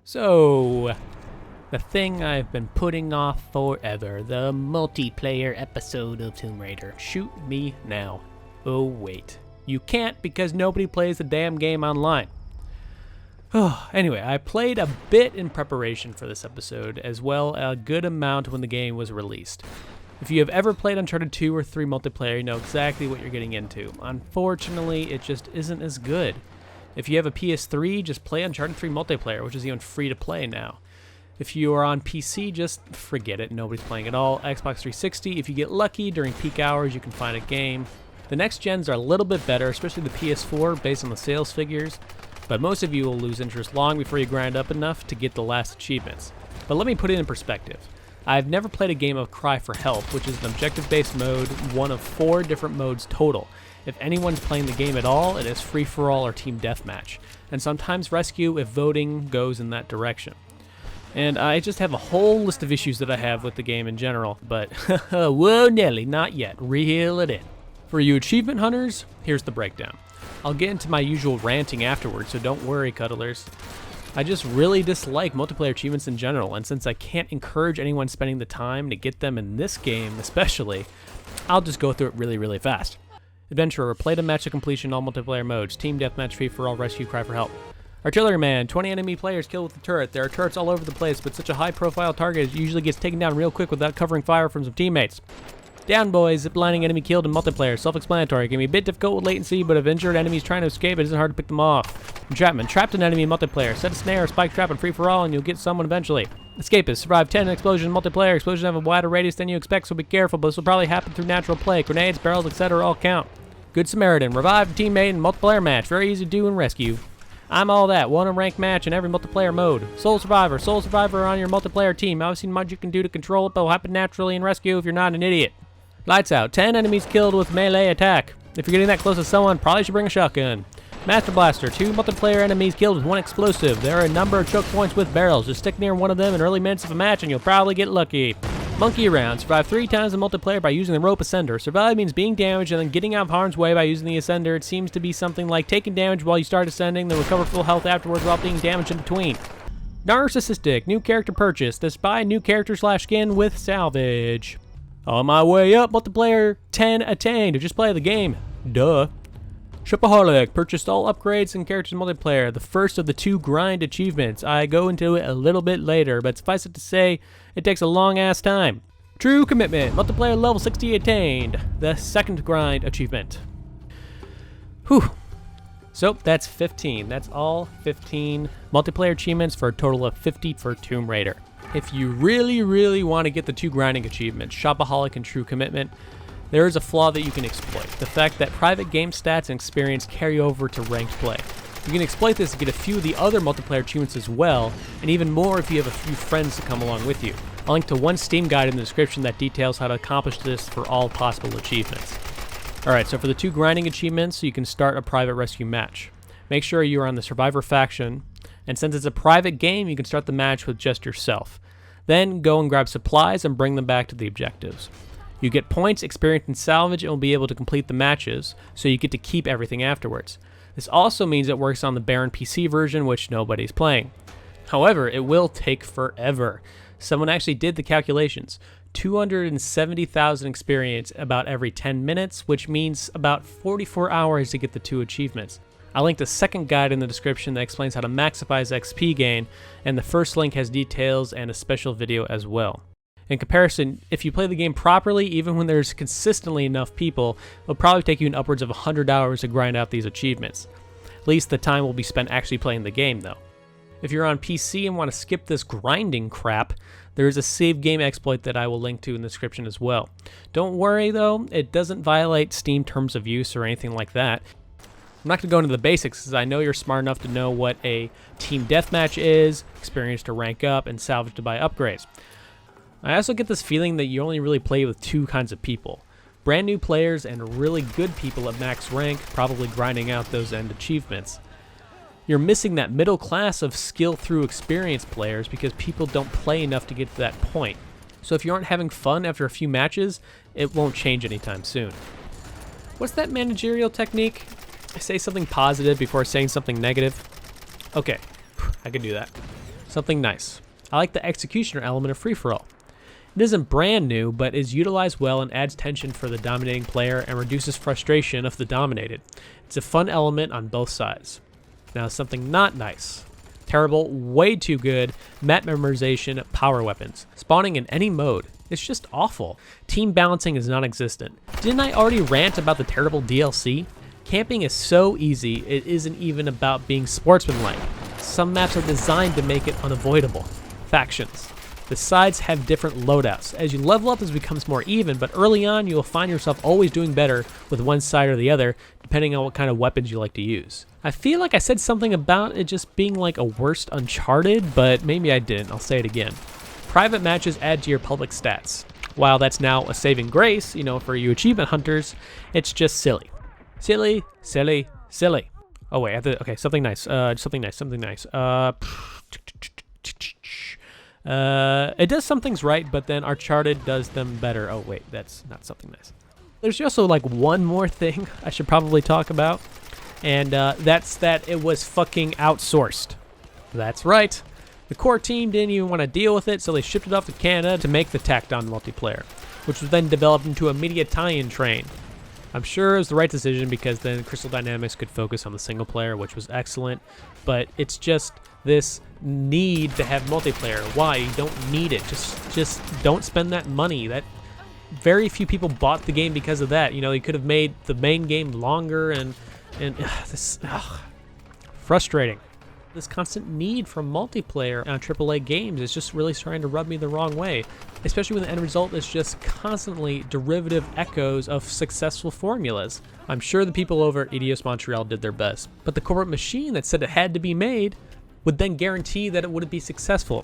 So, the thing I've been putting off forever, the multiplayer episode of Tomb Raider. Shoot me now. Oh wait, you can't because nobody plays the damn game online. Anyway, I played a bit in preparation for this episode, as well a good amount when the game was released. If you have ever played Uncharted 2 or 3 multiplayer, you know exactly what you're getting into. Unfortunately, it just isn't as good. If you have a PS3, just play Uncharted 3 multiplayer, which is even free to play now. If you are on PC, just forget it. Nobody's playing at all. Xbox 360, if you get lucky, during peak hours, you can find a game. The next gens are a little bit better, especially the PS4, based on the sales figures. But most of you will lose interest long before you grind up enough to get the last achievements. But let me put it in perspective. I've never played a game of Cry for Help, which is an objective-based mode, one of 4 different modes total. If anyone's playing the game at all, it is free-for-all or team deathmatch, and sometimes rescue if voting goes in that direction. And I just have a whole list of issues that I have with the game in general, but whoa Nelly, not yet, reel it in. For you achievement hunters, here's the breakdown. I'll get into my usual ranting afterwards, so don't worry, cuddlers. I just really dislike multiplayer achievements in general, and since I can't encourage anyone spending the time to get them in this game especially, I'll just go through it really fast. Adventurer, played a match to completion, all multiplayer modes, team deathmatch, free-for-all, rescue, cry for help. Artilleryman, 20 enemy players killed with the turret. There are turrets all over the place, but such a high-profile target usually gets taken down real quick without covering fire from some teammates. Down boys, ziplining enemy killed in multiplayer, self-explanatory. Can be a bit difficult with latency, but if injured enemies trying to escape, it isn't hard to pick them off. Entrapment, trapped an enemy in multiplayer. Set a snare or spike trap in free-for-all and you'll get someone eventually. Escapist, survive 10 explosions in multiplayer. Explosions have a wider radius than you expect, so be careful, but this will probably happen through natural play. Grenades, barrels, etc. all count. Good Samaritan, revive a teammate in multiplayer match. Very easy to do and rescue. I'm all that. Won a ranked match in every multiplayer mode. Soul Survivor on your multiplayer team. I've seen much you can do to control it, but will happen naturally in rescue if you're not an idiot. Lights out, 10 enemies killed with melee attack. If you're getting that close to someone, probably should bring a shotgun. Master Blaster, 2 multiplayer enemies killed with 1 explosive. There are a number of choke points with barrels. Just stick near one of them in early minutes of a match and you'll probably get lucky. Monkey around, survive 3 times in multiplayer by using the rope ascender. Survive means being damaged and then getting out of harm's way by using the ascender. It seems to be something like taking damage while you start ascending, then recover full health afterwards while being damaged in between. Narcissistic, new character purchased. This buy new character / skin with Salvage. On my way up, multiplayer 10 attained. Just play the game. Duh. Shopaholic, purchased all upgrades and characters in multiplayer. The first of the 2 grind achievements. I go into it a little bit later, but suffice it to say, it takes a long ass time. True Commitment, multiplayer level 60 attained. The second grind achievement. Whew. So that's 15. That's all 15 multiplayer achievements for a total of 50 for Tomb Raider. If you really want to get the 2 grinding achievements, Shopaholic and True Commitment, there is a flaw that you can exploit. The fact that private game stats and experience carry over to ranked play. You can exploit this to get a few of the other multiplayer achievements as well, and even more if you have a few friends to come along with you. I'll link to one Steam guide in the description that details how to accomplish this for all possible achievements. Alright, so for the 2 grinding achievements, you can start a private rescue match. Make sure you are on the survivor faction, and since it's a private game, you can start the match with just yourself. Then go and grab supplies and bring them back to the objectives. You get points, experience, and salvage, and will be able to complete the matches, so you get to keep everything afterwards. This also means it works on the Baron PC version, which nobody's playing. However, it will take forever. Someone actually did the calculations. 270,000 experience about every 10 minutes, which means about 44 hours to get the 2 achievements. I'll link the second guide in the description that explains how to maximize XP gain, and the first link has details and a special video as well. In comparison, if you play the game properly, even when there's consistently enough people, it'll probably take you upwards of 100 hours to grind out these achievements. At least the time will be spent actually playing the game though. If you're on PC and want to skip this grinding crap, there is a save game exploit that I will link to in the description as well. Don't worry though, it doesn't violate Steam terms of use or anything like that. I'm not going to go into the basics because I know you're smart enough to know what a team deathmatch is, experience to rank up, and salvage to buy upgrades. I also get this feeling that you only really play with 2 kinds of people. Brand new players and really good people at max rank, probably grinding out those end achievements. You're missing that middle class of skill through experience players because people don't play enough to get to that point. So if you aren't having fun after a few matches, it won't change anytime soon. What's that managerial technique? I say something positive before saying something negative. Okay, I can do that. Something nice. I like the executioner element of free-for-all. It isn't brand new, but is utilized well and adds tension for the dominating player and reduces frustration of the dominated. It's a fun element on both sides. Now something not nice. Terrible, way too good, map memorization, power weapons. Spawning in any mode. It's just awful. Team balancing is non-existent. Didn't I already rant about the terrible DLC? Camping is so easy, it isn't even about being sportsmanlike. Some maps are designed to make it unavoidable. Factions. The sides have different loadouts. As you level up, it becomes more even, but early on, you will find yourself always doing better with one side or the other, depending on what kind of weapons you like to use. I feel like I said something about it just being like a worst Uncharted, but maybe I didn't. I'll say it again. Private matches add to your public stats. While that's now a saving grace, you know, for you achievement hunters, it's just silly. Silly, silly, silly. Oh wait, okay, something nice. Something nice. It does some things right, but then Uncharted does them better. Oh wait, that's not something nice. There's also like one more thing I should probably talk about, and that's that it was fucking outsourced. That's right. The core team didn't even want to deal with it, so they shipped it off to Canada to make the tacked-on multiplayer, which was then developed into a media tie-in train. I'm sure it was the right decision because then Crystal Dynamics could focus on the single player, which was excellent, but it's just this need to have multiplayer. Why? You don't need it. Just don't spend that money. That very few people bought the game because of that. You know, you could have made the main game longer and frustrating. This constant need for multiplayer on AAA games is just really starting to rub me the wrong way, especially when the end result is just constantly derivative echoes of successful formulas. I'm sure the people over at Eidos Montreal did their best, but the corporate machine that said it had to be made would then guarantee that it wouldn't be successful.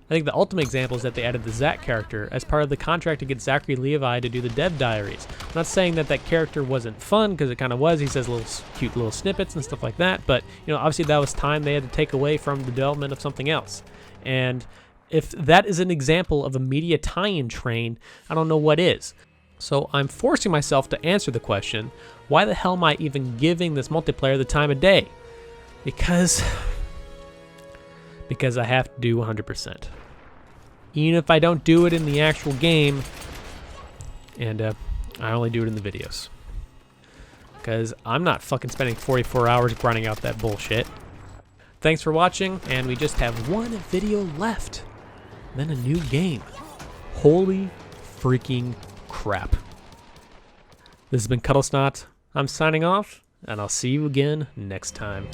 I think the ultimate example is that they added the Zack character as part of the contract to get Zachary Levi to do the dev diaries. I'm not saying that that character wasn't fun, because it kind of was. He says cute little snippets and stuff like that, but you know, obviously that was time they had to take away from the development of something else. And if that is an example of a media tie-in train, I don't know what is. So I'm forcing myself to answer the question, why the hell am I even giving this multiplayer the time of day? Because I have to do 100%. Even if I don't do it in the actual game, and I only do it in the videos. Because I'm not fucking spending 44 hours grinding out that bullshit. Thanks for watching, and we just have one video left. Then a new game. Holy freaking crap. This has been Kuddlesnot. I'm signing off, and I'll see you again next time.